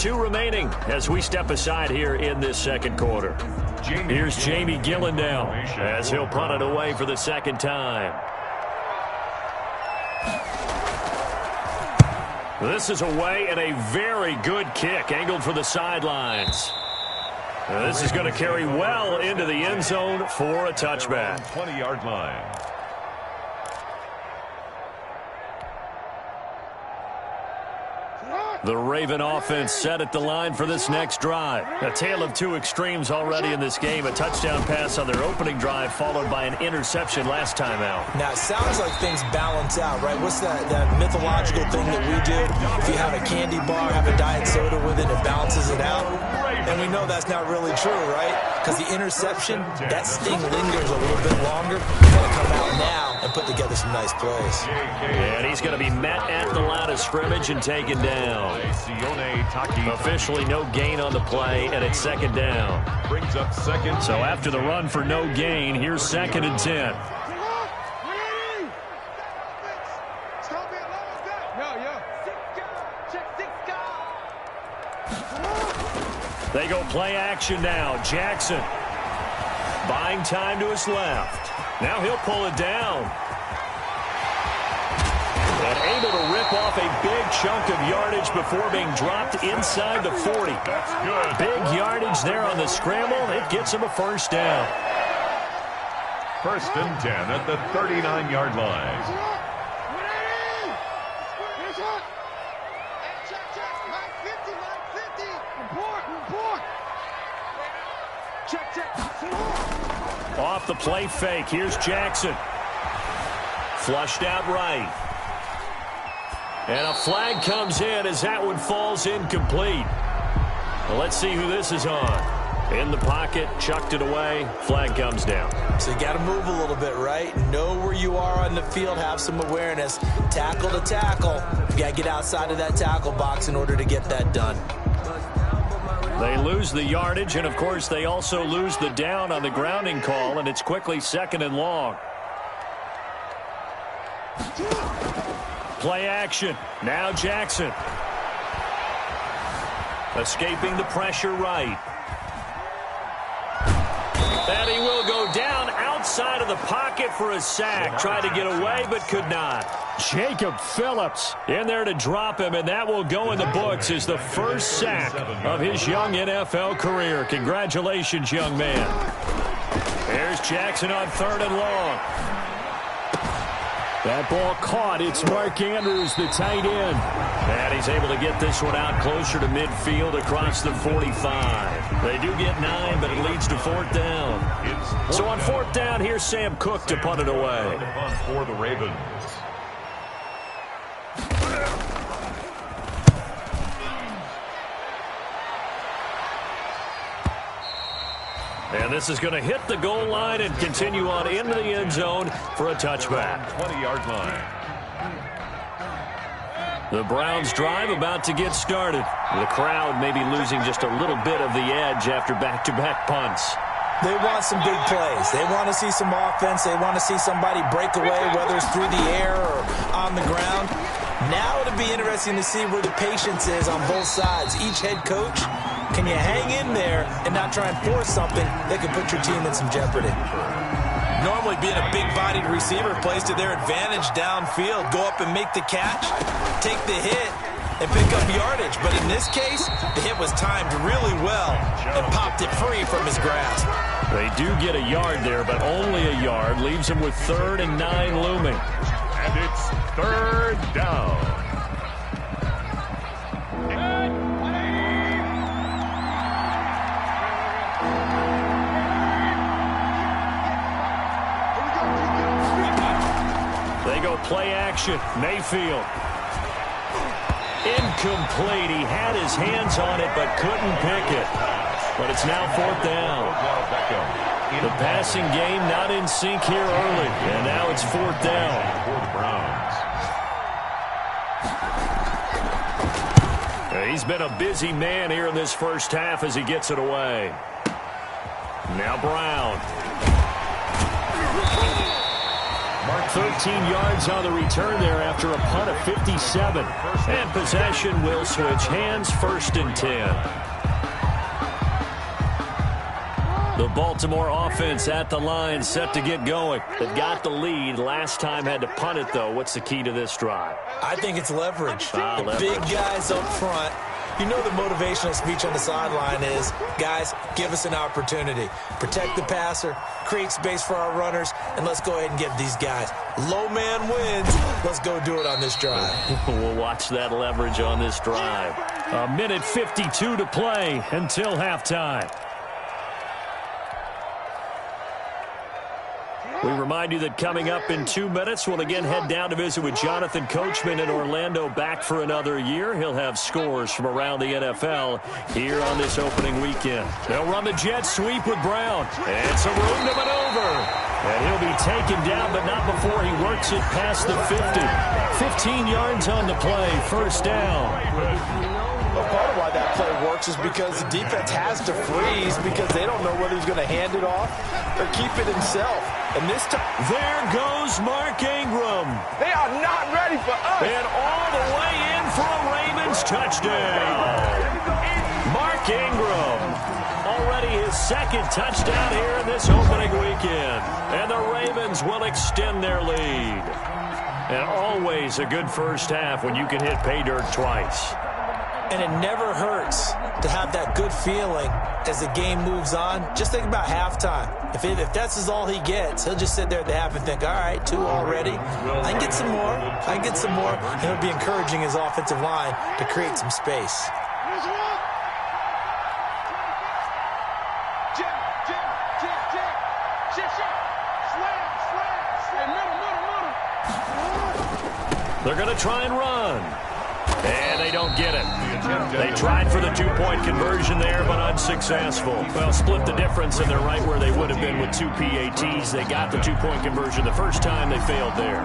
2 remaining as we step aside here in this second quarter. Here's Jamie Gillen now as he'll punt it away for the second time. This is away and a very good kick angled for the sidelines. This is going to carry well into the end zone for a touchback. 20-yard line. The Raven offense set at the line for this next drive. A tale of 2 extremes already in this game. A touchdown pass on their opening drive followed by an interception last time out. Now, it sounds like things balance out, right? What's that mythological thing that we do? If you have a candy bar, have a diet soda with it, it balances it out. And we know that's not really true, right? Because the interception, that sting lingers a little bit longer. He's going to come out now and put together some nice plays. And he's going to be met at the line of scrimmage and taken down. Officially no gain on the play, and it's second down. Brings up second. So after the run for no gain, here's 2nd and 10. They go play action now. Jackson buying time to his left. Now he'll pull it down. And able to rip off a big chunk of yardage before being dropped inside the 40. That's good. Big yardage there on the scramble. It gets him a first down. 1st and 10 at the 39-yard line. Off the play fake. Here's Jackson. Flushed out right. And a flag comes in as that one falls incomplete. Well, let's see who this is on. In the pocket, chucked it away. Flag comes down. So you got to move a little bit, right? Know where you are on the field. Have some awareness. Tackle to tackle. You got to get outside of that tackle box in order to get that done. They lose the yardage, and, of course, they also lose the down on the grounding call, and it's quickly 2nd and long. Play action. Now Jackson. Escaping the pressure right. And he will go down outside of the pocket for a sack. Tried to get away, but could not. Jacob Phillips in there to drop him, and that will go in the books as the first sack of his young NFL career. Congratulations, young man. There's Jackson on 3rd and long. That ball caught. It's Mark Andrews, the tight end. And he's able to get this one out closer to midfield across the 45. They do get 9, but it leads to 4th down. So on 4th down, here's Sam Cook to punt it away. For the Ravens. And this is going to hit the goal line and continue on into the end zone for a touchback. 20-yard line. The Browns drive about to get started. The crowd may be losing just a little bit of the edge after back-to-back punts. They want some big plays. They want to see some offense. They want to see somebody break away, whether it's through the air or on the ground. Now it'll be interesting to see where the patience is on both sides. Each head coach, can you hang in there and not try and force something that could put your team in some jeopardy? Normally being a big-bodied receiver plays to their advantage downfield. Go up and make the catch, take the hit, and pick up yardage. But in this case, the hit was timed really well and popped it free from his grasp. They do get a yard there, but only a yard. Leaves him with 3rd and 9 looming. And it's 3rd down. They go play action. Mayfield. Incomplete. He had his hands on it but couldn't pick it. But it's now 4th down. The passing game not in sync here early. And now it's 4th down. For the Browns. He's been a busy man here in this first half as he gets it away. Now Brown. 13 yards on the return there after a punt of 57. And possession will switch hands, 1st and 10. The Baltimore offense at the line, set to get going. They've got the lead. Last time had to punt it, though. What's the key to this drive? I think it's leverage. Leverage. Big guys up front. You know the motivational speech on the sideline is, guys, give us an opportunity. Protect the passer, create space for our runners, and let's go ahead and give these guys. Low man wins. Let's go do it on this drive. We'll watch that leverage on this drive. 1:52 to play until halftime. We remind you that coming up in 2 minutes, we'll again head down to visit with Jonathan Coachman in Orlando, back for another year. He'll have scores from around the NFL here on this opening weekend. They'll run the jet sweep with Brown. It's a room to maneuver. And he'll be taken down, but not before he works it past the 50. 15 yards on the play, 1st down. Well, part of why that play works is because the defense has to freeze because they don't know whether he's going to hand it off or keep it himself. And this time, there goes Mark Ingram. They are not ready for us. And all the way in for a Ravens touchdown. Mark Ingram, already his 2nd touchdown here in this opening weekend. And the Ravens will extend their lead. And always a good first half when you can hit pay dirt twice. and it never hurts to have that good feeling as the game moves on. Just think about halftime. If that's all he gets, he'll just sit there at the half and think, all right, 2 already. I can get some more. I can get some more. And he'll be encouraging his offensive line to create some space. They're going to try and run. And they don't get it. They tried for the 2-point conversion there, but unsuccessful. Well, split the difference, and they're right where they would have been with 2 PATs. They got the 2-point conversion the first time. They failed there.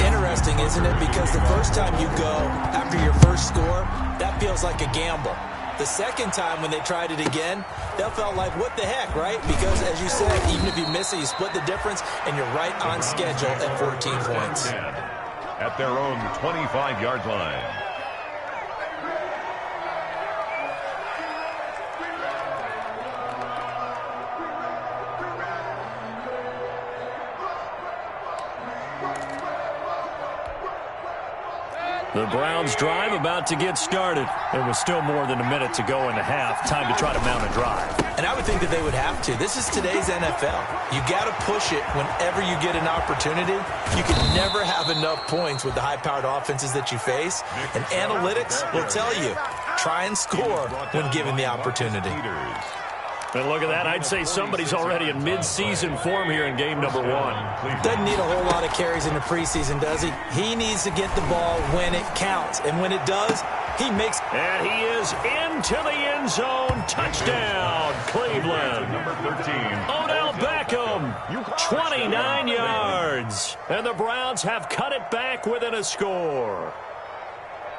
Interesting, isn't it? Because the first time you go after your first score, that feels like a gamble. The second time when they tried it again, that felt like, what the heck, right? Because, as you said, even if you miss it, you split the difference, and you're right on schedule at 14 points. At their own 25-yard line. The Browns drive about to get started. There was still more than a minute to go in the half. Time to try to mount a drive. And I would think that they would have to. This is today's NFL. You got to push it whenever you get an opportunity. You can never have enough points with the high-powered offenses that you face. And analytics will tell you, try and score when given the opportunity. And look at that. I'd say somebody's already in mid-season form here in game number 1. Doesn't need a whole lot of carries in the preseason, does he? He needs to get the ball when it counts. And when it does, he makes... And he is into the end zone. Touchdown, Cleveland. Number 13. Odell Beckham, 29 yards. And the Browns have cut it back within a score.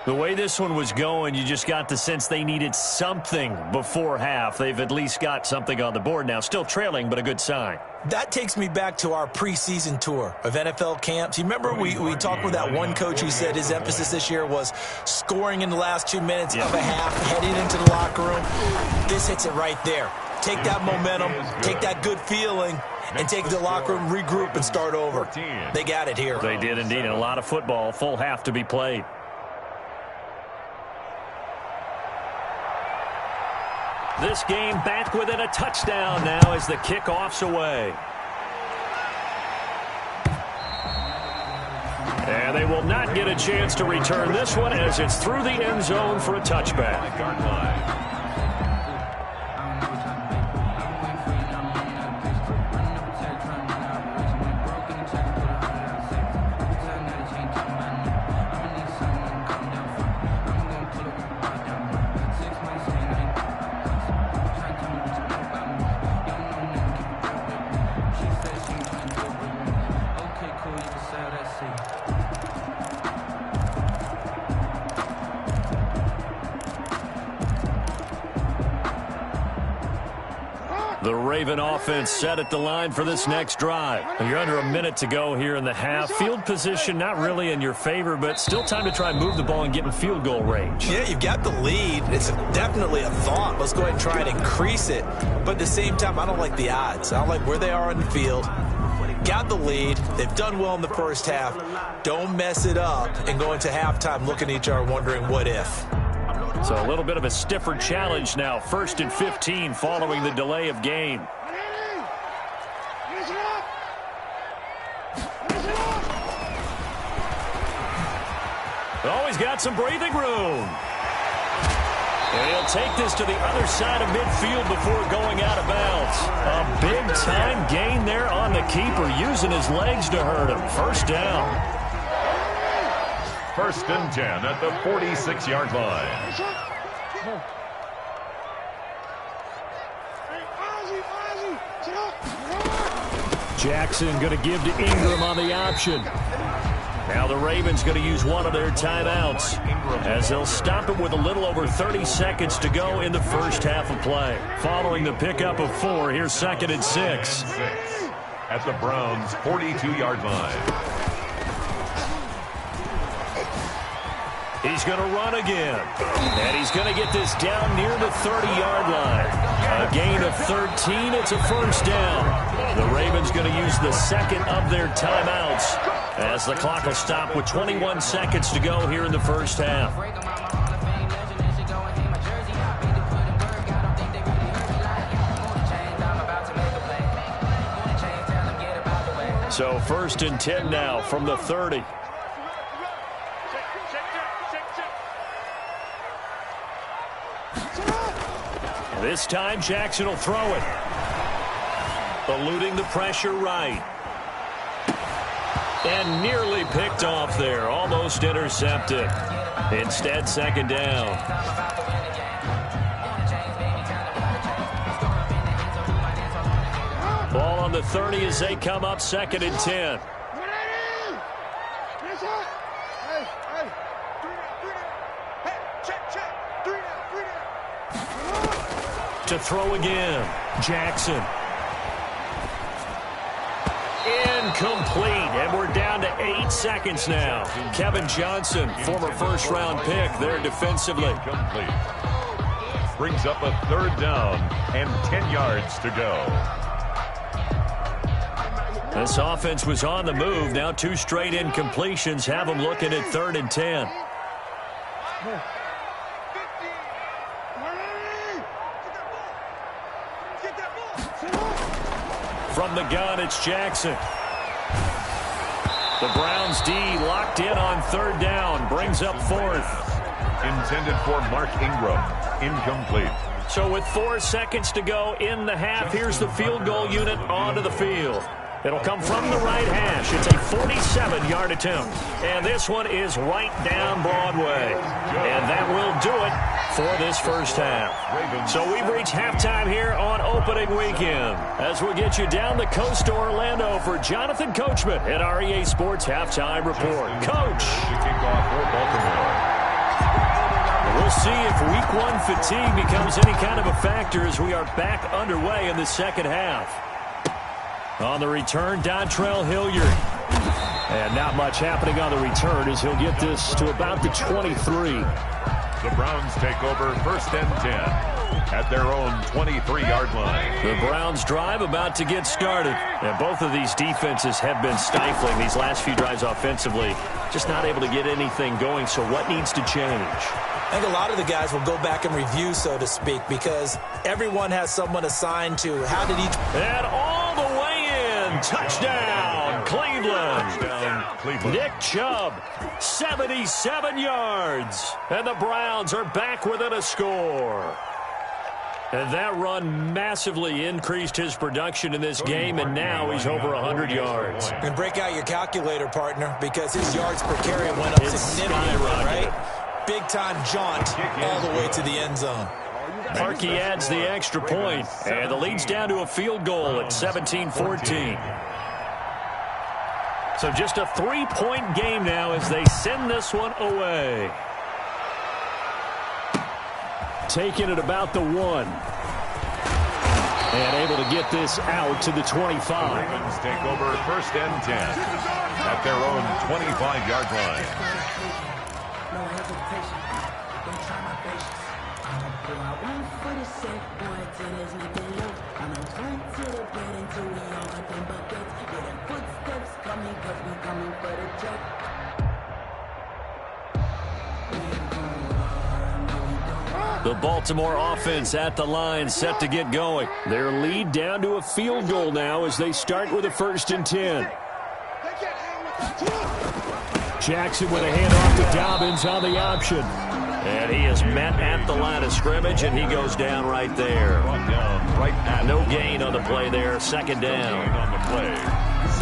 The way this one was going, you just got the sense they needed something before half. They've at least got something on the board now. Still trailing, but a good sign. That takes me back to our preseason tour of NFL camps. You remember we talked with that one coach who said his emphasis this year was scoring in the last 2 minutes of a half, heading into the locker room. This hits it right there. Take that momentum, take that good feeling, and take the locker room, regroup, and start over. They got it here. They did indeed, and a lot of football, full half to be played. This game back within a touchdown now as the kickoff's away. And they will not get a chance to return this one as it's through the end zone for a touchback. The Raven offense set at the line for this next drive. You're under a minute to go here in the half. Field position not really in your favor, but still time to try and move the ball and get in field goal range. Yeah, you've got the lead. It's definitely a thought. Let's go ahead and try and increase it. But at the same time, I don't like the odds. I don't like where they are in the field. Got the lead. They've done well in the first half. Don't mess it up and go into halftime looking at each other wondering what if. So a little bit of a stiffer challenge now. 1st and 15 following the delay of game. Oh, he's got some breathing room. And he'll take this to the other side of midfield before going out of bounds. A big-time gain there on the keeper, using his legs to hurt him. First down. 1st and 10 at the 46-yard line. Jackson going to give to Ingram on the option. Now the Ravens going to use one of their timeouts as they'll stop it with a little over 30 seconds to go in the first half of play. Following the pickup of 4, here's 2nd and 6. At the Browns' 42-yard line. He's going to run again. And he's going to get this down near the 30-yard line. A gain of 13. It's a first down. The Ravens going to use the second of their timeouts as the clock will stop with 21 seconds to go here in the first half. So 1st and 10 now from the 30. This time, Jackson will throw it. Eluding the pressure right. And nearly picked off there. Almost intercepted. Instead, 2nd down. Ball on the 30 as they come up 2nd and 10. To throw again. Jackson. Incomplete. And we're down to 8 seconds now. Kevin Johnson, former first-round pick there defensively. Complete. Brings up a 3rd down and 10 yards to go. This offense was on the move. Now 2 straight incompletions have them looking at 3rd and 10. From the gun, it's Jackson. The Browns D locked in on 3rd down. Brings up 4th. Intended for Mark Ingram. Incomplete. So with 4 seconds to go in the half, here's the field goal unit onto the field. It'll come from the right hash. It's a 47-yard attempt. And this one is right down Broadway. And that will do it for this first half. So we've reached halftime here on opening weekend as we get you down the coast to Orlando for Jonathan Coachman at our EA Sports Halftime Report. Coach. We'll see if Week 1 fatigue becomes any kind of a factor as we are back underway in the second half. On the return, Dontrell Hilliard. And not much happening on the return as he'll get this to about the 23. The Browns take over 1st and 10 at their own 23-yard line. The Browns drive about to get started. And both of these defenses have been stifling these last few drives offensively. Just not able to get anything going, so what needs to change? I think a lot of the guys will go back and review, so to speak, because everyone has someone assigned to how did each... And all the way in. Touchdown, Cleveland. Touchdown, Cleveland. Nick Chubb, 77 yards. And the Browns are back within a score. And that run massively increased his production in this game, and now he's over 100 yards. And break out your calculator, partner, because his yards per carry went up significantly, right? Big-time jaunt all the way to the end zone. Parkey adds the extra point, and the lead's down to a field goal at 17-14. So just a 3-point game now as they send this one away. Taking it about the 1. And able to get this out to the 25. Ravens take over 1st and 10 at their own 25-yard line. No hesitation. Don't try my patience. I'ma pull out one for the safe boy till there's nothing left. I'ma run to the bed until we all got them buckets. With them footsteps coming, cause we coming for the check. The Baltimore offense at the line, set to get going. Their lead down to a field goal now as they start with a 1st and 10. Jackson with a handoff to Dobbins on the option. And he is met at the line of scrimmage, and he goes down right there. No gain on the play there, 2nd down. On the play,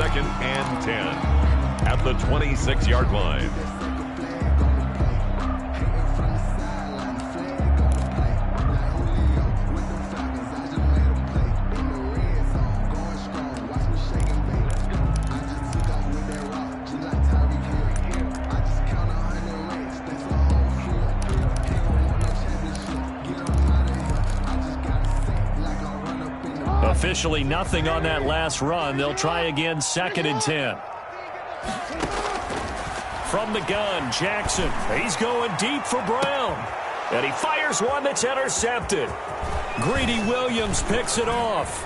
2nd and 10 at the 26-yard line. Officially nothing on that last run. They'll try again, 2nd and 10. From the gun, Jackson. He's going deep for Brown. And he fires one that's intercepted. Greedy Williams picks it off.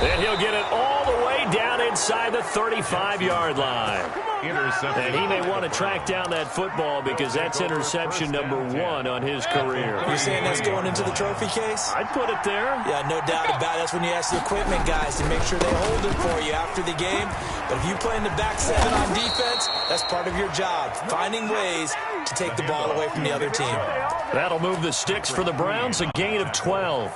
And he'll get it all the way down inside the 35-yard line. Intercepted. And he may want to track down that football because that's interception number 1 on his career. You're saying that's going into the trophy case? I'd put it there. Yeah, no doubt about it. That's when you ask the equipment guys to make sure they hold it for you after the game. But if you play in the back 7 on defense, that's part of your job, finding ways to take the ball away from the other team. That'll move the sticks for the Browns, a gain of 12.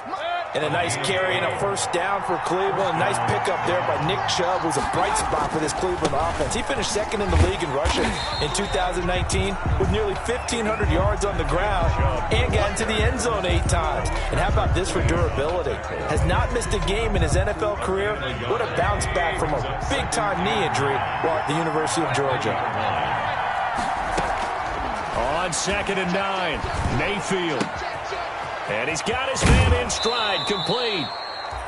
And a nice carry and a 1st down for Cleveland. Nice pickup there by Nick Chubb, who's a bright spot for this Cleveland offense. He finished 2nd in the league in rushing in 2019 with nearly 1,500 yards on the ground and got into the end zone 8 times. And how about this for durability? Has not missed a game in his NFL career. What a bounce back from a big-time knee injury while at the University of Georgia. On 2nd and 9, Mayfield. And he's got his man in stride, complete.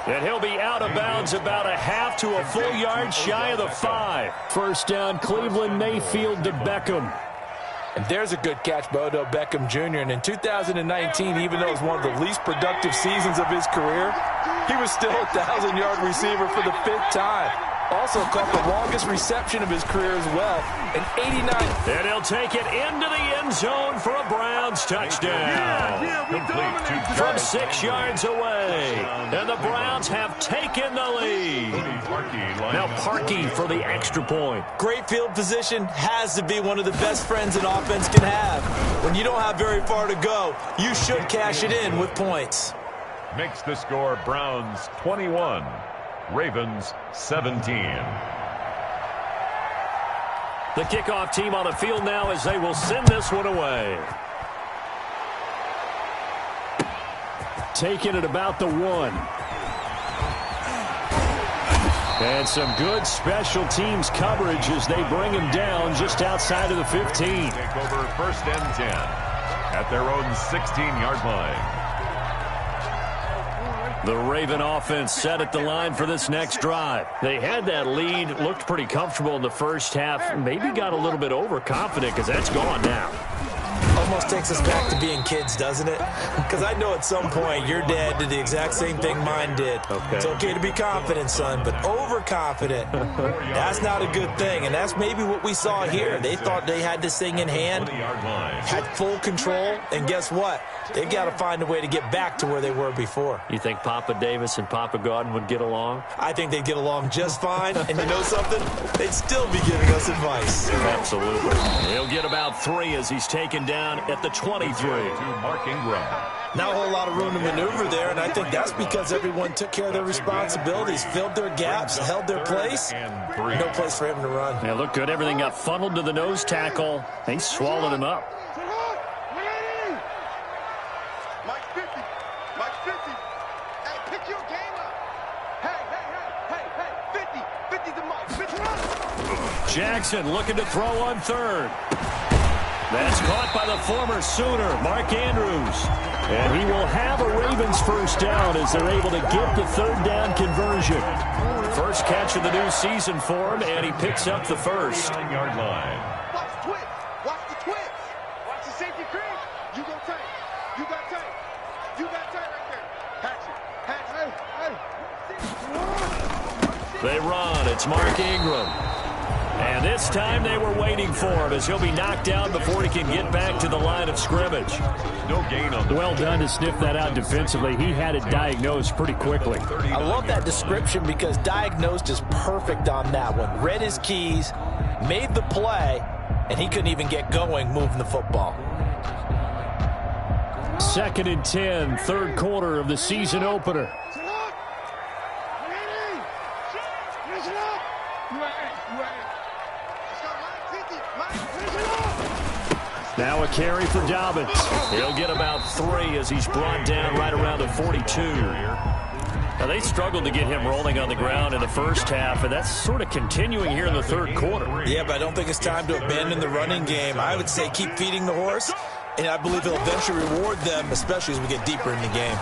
And he'll be out of bounds about a half to a full yard shy of the 5. 1st down, Cleveland, Mayfield to Beckham. And there's a good catch by Odell Beckham Jr. And in 2019, even though it was one of the least productive seasons of his career, he was still a 1,000-yard receiver for the 5th time. Also caught the longest reception of his career as well, an 89. And he'll take it into the end zone for a Browns touchdown. From 6 yards away. And the Browns have taken the lead. Now Parkey for the extra point. Great field position has to be one of the best friends an offense can have. When you don't have very far to go, you should cash it in with points. Makes the score Browns 21. Ravens 17. The kickoff team on the field now as they will send this one away. Taking it about the 1. And some good special teams coverage as they bring him down just outside of the 15. Take over 1st and 10 at their own 16-yard line. The Raven offense set at the line for this next drive. They had that lead, looked pretty comfortable in the 1st half, maybe got a little bit overconfident because that's gone now. Almost takes us back to being kids, doesn't it? Because I know at some point your dad did the exact same thing mine did. Okay. It's okay to be confident, son, but overconfident, that's not a good thing. And that's maybe what we saw here. They thought they had this thing in hand, had full control, and guess what? They got to find a way to get back to where they were before. You think Papa Davis and Papa Godwin would get along? I think they'd get along just fine. And you know something? They'd still be giving us advice. Absolutely. He'll get about 3 as he's taken down at the 23. Mark Ingram. Not a whole lot of room to maneuver there, and I think that's because everyone took care of their responsibilities, filled their gaps, held their place. No place for him to run. Yeah, look good. Everything got funneled to the nose tackle. They swallowed him up. Mike 50. Mike 50. Hey, pick your game up. Hey, 50. 50's the Mike. 50. Jackson looking to throw on 3rd. That's caught by the former Sooner, Mark Andrews. And he will have a Ravens first down as they're able to get the third down conversion. First catch of the new season for him, and he picks up the first. 9-yard line. Watch the twist. Watch the twist. Watch the safety cream. You go tight. You got tight. You got tight right there. Patch it. Patch it. They run. It's Mark Ingram. And this time they were waiting for him as he'll be knocked down before he can get back to the line of scrimmage. No gain on the Well done to sniff that out defensively. He had it diagnosed pretty quickly. I love that description because diagnosed is perfect on that one. Read his keys, made the play, and he couldn't even get going moving the football. 2nd and 10, third quarter of the season opener. Now a carry for Dobbins. He'll get about 3 as he's brought down right around the 42. Now, they struggled to get him rolling on the ground in the first half, and that's sort of continuing here in the third quarter. Yeah, but I don't think it's time to abandon the running game. I would say keep feeding the horse, and I believe he'll eventually reward them, especially as we get deeper in the game.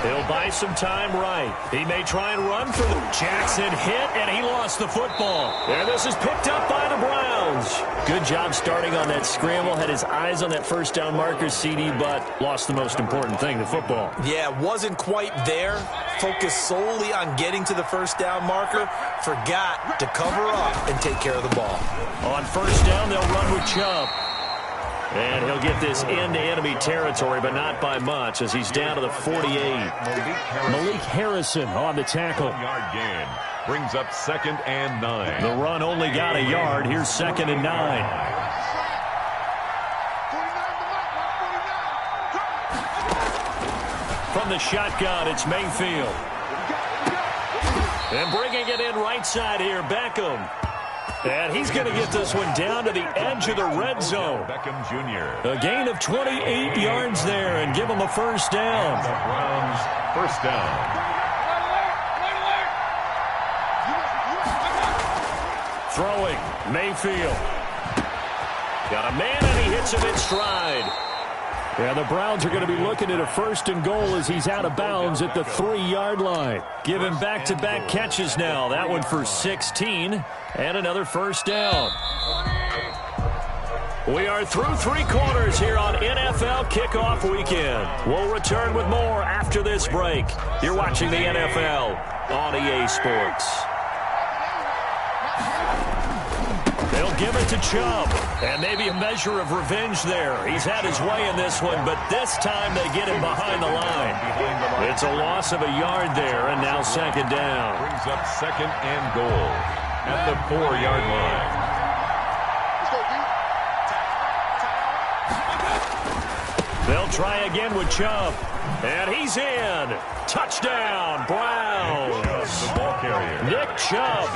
He'll buy some time right. He may try and run for them. Jackson hit, and he lost the football. And this is picked up by the Browns. Good job starting on that scramble. Had his eyes on that first down marker, CD, but lost the most important thing, the football. Yeah, wasn't quite there. Focused solely on getting to the first down marker. Forgot to cover up and take care of the ball. On first down, they'll run with Chubb. And he'll get this into enemy territory, but not by much, as he's down to the 48. Malik Harrison on the tackle. 1-yard gain. Brings up 2nd and 9. The run only got a yard. Here's 2nd and 9. From the shotgun, it's Mayfield. And bringing it in right side here, Beckham. And he's going to get this one down to the edge of the red zone. Beckham Jr. A gain of 28 yards there and give him a first down. The Browns first down. Throwing, Mayfield. Got a man and he hits him in stride. Yeah, the Browns are going to be looking at a 1st and goal as he's out of bounds at the 3-yard line. Give him back-to-back catches now. That one for 16 and another first down. We are through 3 quarters here on NFL Kickoff Weekend. We'll return with more after this break. You're watching the NFL on EA Sports. They'll give it to Chubb, and maybe a measure of revenge there. He's had his way in this one, but this time they get him behind the line. It's a loss of a yard there, and now 2nd down. Brings up 2nd and goal at the 4-yard line. They'll try again with Chubb, and he's in. Touchdown, Browns. The ball carrier. Nick Chubb,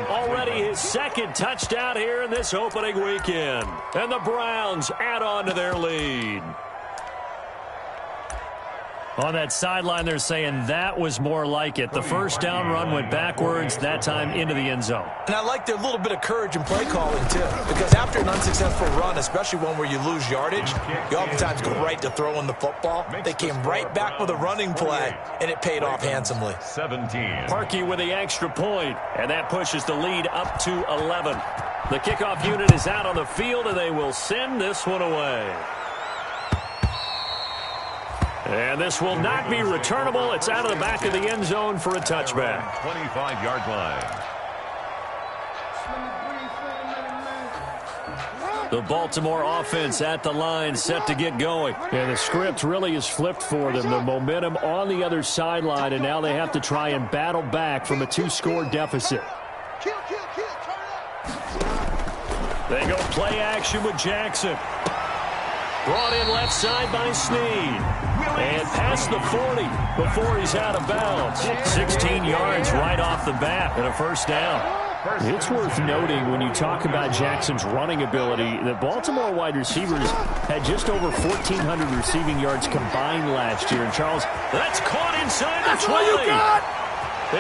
already his 2nd touchdown here in this opening weekend. And the Browns add on to their lead. On that sideline, they're saying that was more like it. The first down run went backwards, that time into the end zone. And I like their little bit of courage in play calling, too. Because after an unsuccessful run, especially one where you lose yardage, you oftentimes go right to throwing the football. They came right back with a running play, and it paid off handsomely. 17. Parkey with the extra point, and that pushes the lead up to 11. The kickoff unit is out on the field, and they will send this one away. And this will not be returnable. It's out of the back of the end zone for a touchback. 25-yard line. The Baltimore offense at the line, set to get going. And the script really is flipped for them. The momentum on the other sideline, and now they have to try and battle back from a 2-score deficit. They go play action with Jackson. Brought in left side by Snead. And past the 40 before he's out of bounds. 16 yards right off the bat and a first down. It's worth noting when you talk about Jackson's running ability, the Baltimore wide receivers had just over 1,400 receiving yards combined last year. And Charles, that's caught inside the 20.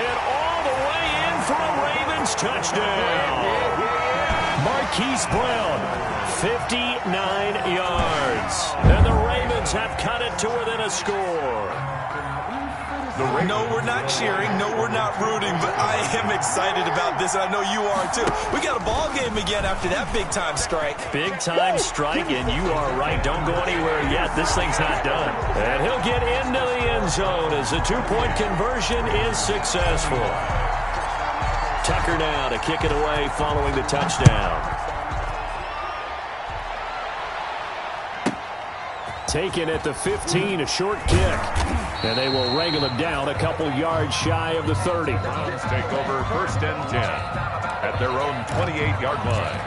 And all the way in for a Ravens touchdown. Marquise Brown, 59 yards. And the Ravens have cut it to within a score. No, we're not cheering. No, we're not rooting, but I am excited about this, and I know you are too. We got a ball game again after that big-time strike. Big-time strike, and you are right. Don't go anywhere yet. This thing's not done. And he'll get into the end zone as the two-point conversion is successful. Tucker now to kick it away following the touchdown. Taken at the 15, a short kick. And they will wrangle him down a couple yards shy of the 30. Browns take over 1st and 10 at their own 28-yard line.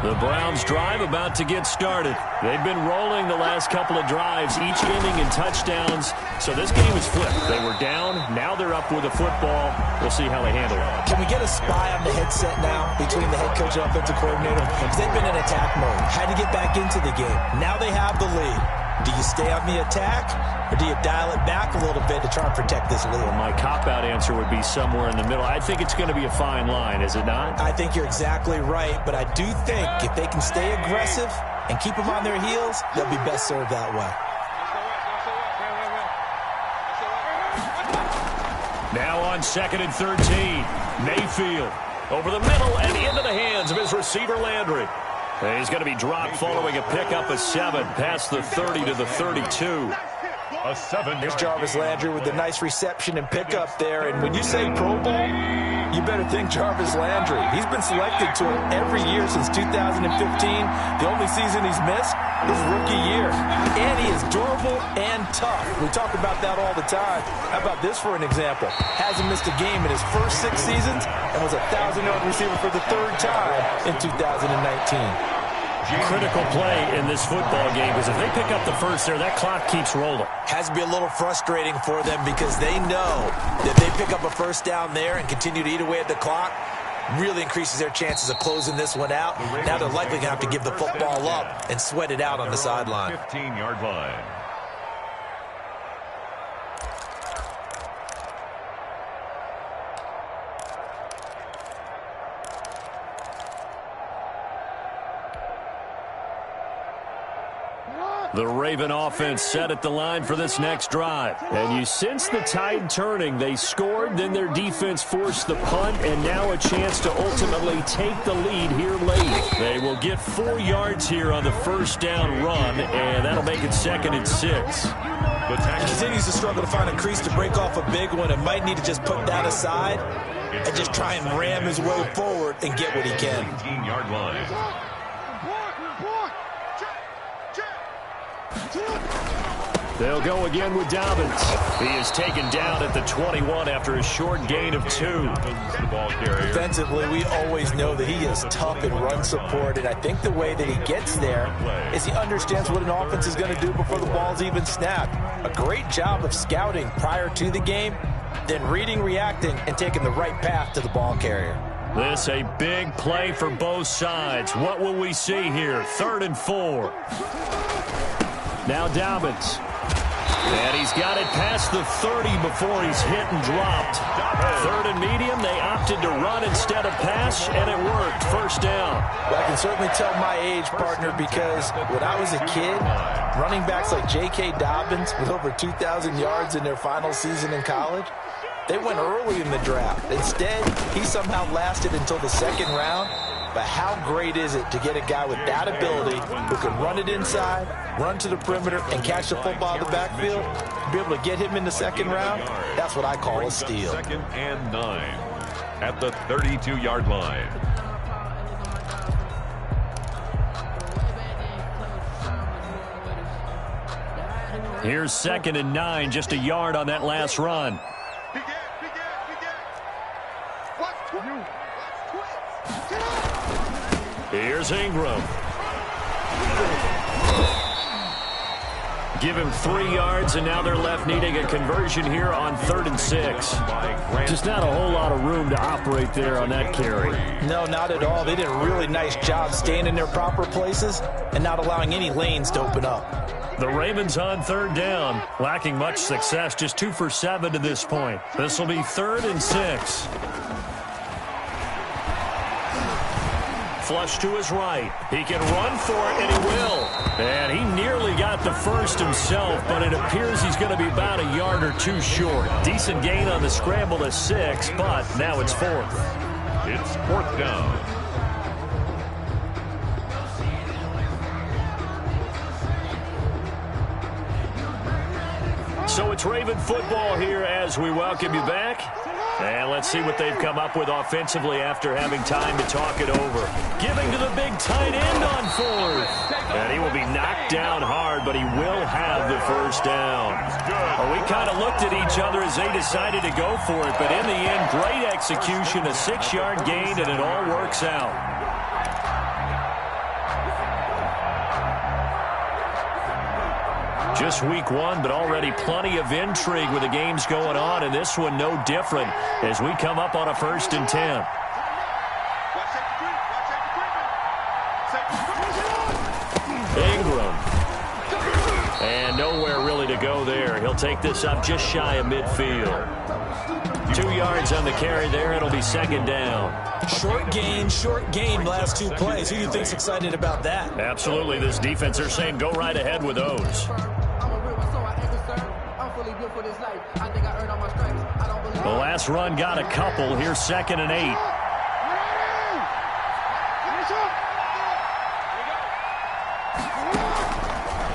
The Browns drive about to get started. They've been rolling the last couple of drives, each inning in touchdowns. So this game is flipped. They were down. Now they're up with the football. We'll see how they handle it. Can we get a spy on the headset now between the head coach and offensive coordinator? Because they've been in attack mode. Had to get back into the game. Now they have the lead. Do you stay on the attack, or do you dial it back a little bit to try and protect this lead? Well, my cop-out answer would be somewhere in the middle. I think it's going to be a fine line, is it not? I think you're exactly right, but I do think if they can stay aggressive and keep them on their heels, they'll be best served that way. Now on 2nd and 13, Mayfield over the middle and into the hands of his receiver Landry. And he's going to be dropped following a pickup of 7 past the 30 to the 32. A 7. Here's Jarvis Landry with the nice reception and pickup there. And when you say Pro Bowl, you better think Jarvis Landry. He's been selected to it every year since 2015. The only season he's missed is rookie year. And he is durable and tough. We talk about that all the time. How about this for an example? Hasn't missed a game in his first 6 seasons and was a 1,000-yard receiver for the 3rd time in 2019. Critical play in this football game, because if they pick up the first there, that clock keeps rolling. Has to be a little frustrating for them because they know that if they pick up a first down there and continue to eat away at the clock, really increases their chances of closing this one out. Now they're likely going to have to give the football up and sweat it out on the sideline. 15-yard line. The Raven offense set at the line for this next drive. And you sense the tide turning. They scored, then their defense forced the punt, and now a chance to ultimately take the lead here late. They will get 4 yards here on the first down run, and that'll make it 2nd and 6. He continues to struggle to find a crease to break off a big one and might need to just put that aside and just try and ram his way forward and get what he can. 18-yard line. They'll go again with Dobbins. He is taken down at the 21 after a short gain of 2. Defensively, we always know that he is tough in run support, and I think the way that he gets there is he understands what an offense is going to do before the ball's even snapped. A great job of scouting prior to the game, then reading, reacting, and taking the right path to the ball carrier. This a big play for both sides. What will we see here? 3rd and 4. Now Dobbins. And he's got it past the 30 before he's hit and dropped. 3rd and medium, they opted to run instead of pass, and it worked. First down. Well, I can certainly tell my age, partner, because when I was a kid, running backs like J.K. Dobbins with over 2,000 yards in their final season in college, they went early in the draft. Instead, he somehow lasted until the 2nd round. But how great is it to get a guy with that ability who can run it inside, run to the perimeter, and catch the football in the backfield? To be able to get him in the 2nd round, that's what I call a steal. 2nd and 9 at the 32-yard line. Here's 2nd and 9, just a yard on that last run. Here's Ingram. Give him 3 yards, and now they're left needing a conversion here on 3rd and 6. Just not a whole lot of room to operate there on that carry. No, not at all. They did a really nice job staying in their proper places and not allowing any lanes to open up. The Ravens on 3rd down, lacking much success, just 2 for 7 to this point. This will be 3rd and 6. flush to his right. He can run for it, and he will. And he nearly got the first himself, but it appears he's going to be about a yard or two short. Decent gain on the scramble to 6, but now it's 4th. It's 4th down. So it's Raven football here as we welcome you back. And let's see what they've come up with offensively after having time to talk it over. Giving to the big tight end on 4th. And he will be knocked down hard, but he will have the first down. Well, we kind of looked at each other as they decided to go for it, but in the end, great execution, a 6-yard gain, and it all works out. Just week 1, but already plenty of intrigue with the games going on, and this one no different as we come up on a 1st and 10. Ingram. And nowhere really to go there. He'll take this up just shy of midfield. 2 yards on the carry there. It'll be 2nd down. Short gain last 2 plays. Who do you think's excited about that? Absolutely. This defense, they're saying go right ahead with those. The last run got a couple. Here's 2nd and 8.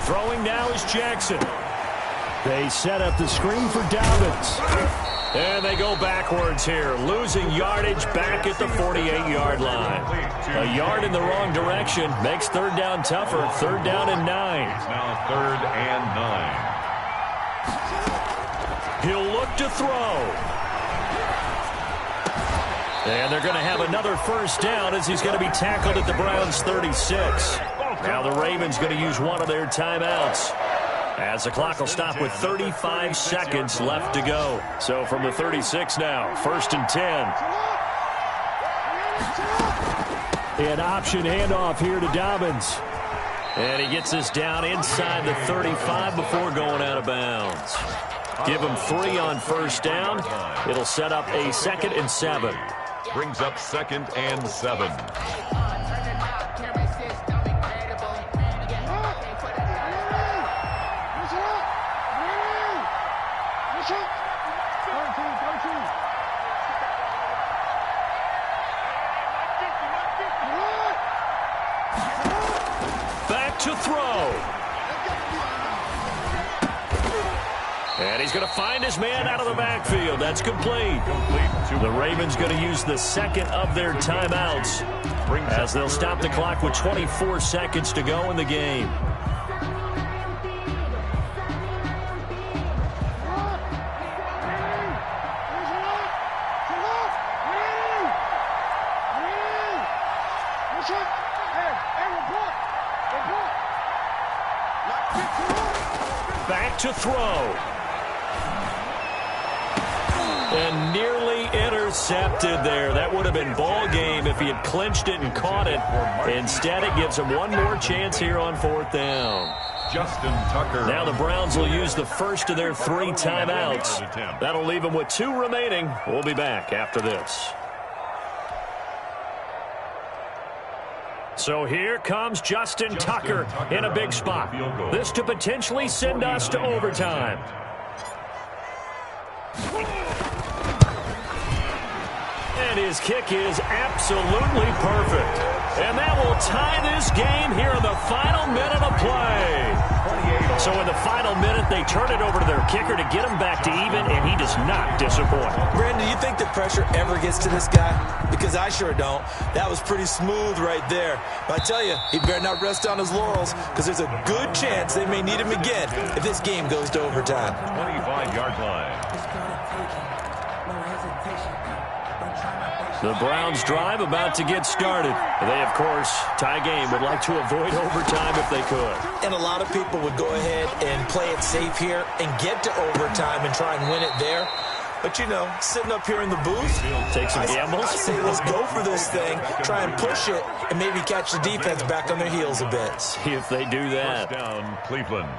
Throwing now is Jackson. They set up the screen for Dobbins. And they go backwards here, losing yardage back at the 48-yard line. A yard in the wrong direction makes 3rd down tougher. 3rd down and 9. It's now 3rd and 9. He'll look to throw. And they're going to have another first down as he's going to be tackled at the Browns' 36. Now the Ravens going to use one of their timeouts, as the clock will stop with 35 seconds left to go. So from the 36 now, 1st and 10. An option handoff here to Dobbins. And he gets this down inside the 35 before going out of bounds. Give him 3 on 1st down. It'll set up a 2nd and 7. Brings up 2nd and 7. Back to throw. And he's going to find his man out of the backfield. That's complete. The Ravens going to use the 2nd of their timeouts as they'll stop the clock with 24 seconds to go in the game. Back to throw. And nearly intercepted there. That would have been ball game if he had clinched it and caught it. Instead, it gives him one more chance here on 4th down. Justin Tucker. Now the Browns will use the first of their 3 timeouts. That'll leave them with 2 remaining. We'll be back after this. So here comes Justin Tucker in a big spot. This to potentially send us to overtime. And his kick is absolutely perfect. And that will tie this game here in the final minute of play. So in the final minute, they turn it over to their kicker to get him back to even, and he does not disappoint. Brandon, do you think the pressure ever gets to this guy? Because I sure don't. That was pretty smooth right there. But I tell you, he better not rest on his laurels, because there's a good chance they may need him again if this game goes to overtime. 25-yard line. The Browns drive about to get started. They, of course, tie game, would like to avoid overtime if they could. And a lot of people would go ahead and play it safe here and get to overtime and try and win it there. But, you know, sitting up here in the booth, take some gambles. I say let's go for this thing, try and push it, and maybe catch the defense back on their heels a bit. See if they do that. First down, Cleveland.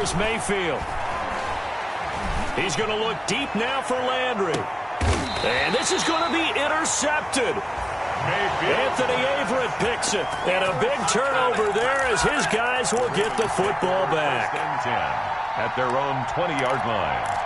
Here's Mayfield. He's going to look deep now for Landry. And this is going to be intercepted. Anthony Averett picks it. And a big turnover there as his guys will get the football back. At their own 20-yard line.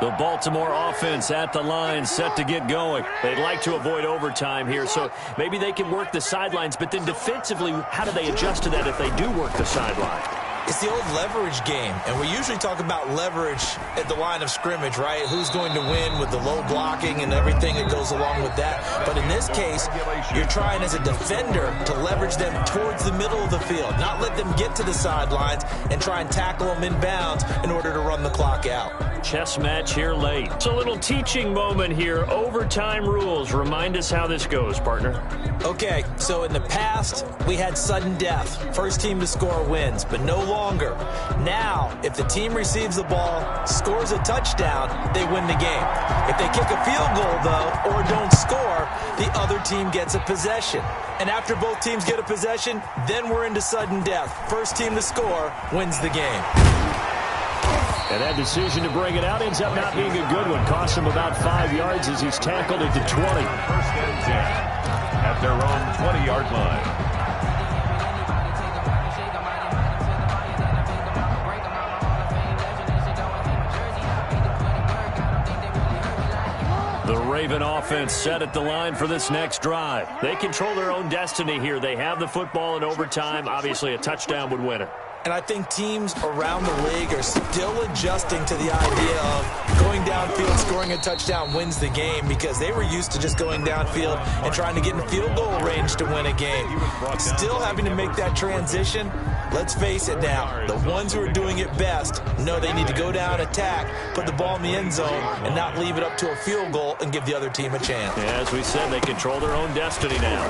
The Baltimore offense at the line, set to get going. They'd like to avoid overtime here, so maybe they can work the sidelines, but then defensively, how do they adjust to that if they do work the sideline? It's the old leverage game, and we usually talk about leverage at the line of scrimmage, right? Who's going to win with the low blocking and everything that goes along with that. But in this case, you're trying as a defender to leverage them towards the middle of the field, not let them get to the sidelines and try and tackle them inbounds in order to run the clock out. Chess match here late. It's a little teaching moment here. Overtime rules. Remind us how this goes, partner. Okay, so in the past, we had sudden death. First team to score wins, but no longer. Now, if the team receives the ball, scores a touchdown, they win the game. If they kick a field goal, though, or don't score, the other team gets a possession. And after both teams get a possession, then we're into sudden death. First team to score wins the game. And that decision to bring it out ends up not being a good one. Costs him about 5 yards as he's tackled at the 20. First and 10 at their own 20-yard line. The Raven offense set at the line for this next drive. They control their own destiny here. They have the football in overtime. Obviously, a touchdown would win it. And I think teams around the league are still adjusting to the idea of going downfield, scoring a touchdown wins the game, because they were used to just going downfield and trying to get in field goal range to win a game. Still having to make that transition. Let's face it now, the ones who are doing it best know they need to go down, attack, put the ball in the end zone, and not leave it up to a field goal and give the other team a chance. Yeah, as we said, they control their own destiny now.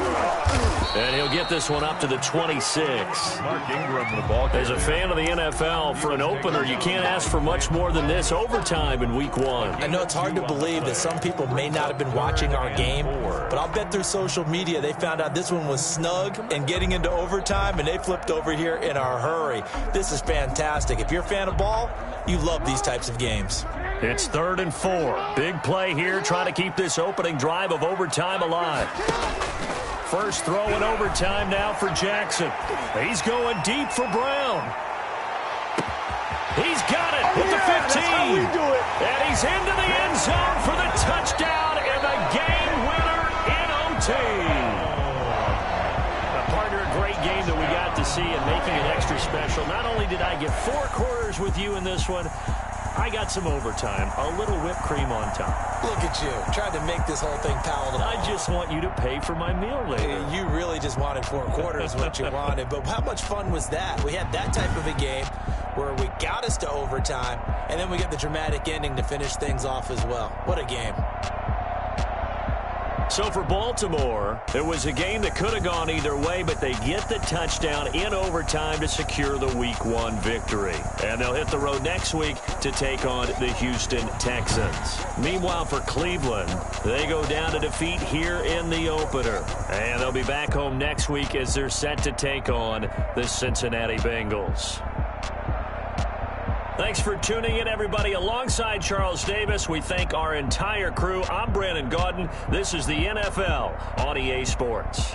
And he'll get this one up to the 26. Mark Ingram, the ball. As a fan of the NFL, for an opener, you can't ask for much more than this. Overtime in week 1. I know it's hard to believe that some people may not have been watching our game, but I'll bet through social media they found out this one was snug and getting into overtime, and they flipped over here in a hurry. This is fantastic. If you're a fan of ball, you love these types of games. It's 3rd and 4. Big play here, trying to keep this opening drive of overtime alive. First throw in overtime now for Jackson. He's going deep for Brown. He's got it with the 15. And he's into the end zone for the touchdown and the game winner in OT. Partner, a great game that we got to see and making it extra special. Not only did I get 4 quarters with you in this one, I got some overtime, a little whipped cream on top. Look at you, trying to make this whole thing palatable. I just want you to pay for my meal later. You really just wanted 4 quarters, what you wanted. But how much fun was that? We had that type of a game where we got us to overtime, and then we get the dramatic ending to finish things off as well. What a game. So for Baltimore, it was a game that could have gone either way, but they get the touchdown in overtime to secure the Week 1 victory. And they'll hit the road next week to take on the Houston Texans. Meanwhile, for Cleveland, they go down to defeat here in the opener. And they'll be back home next week as they're set to take on the Cincinnati Bengals. Thanks for tuning in, everybody. Alongside Charles Davis, we thank our entire crew. I'm Brandon Gaudin. This is the NFL on EA Sports.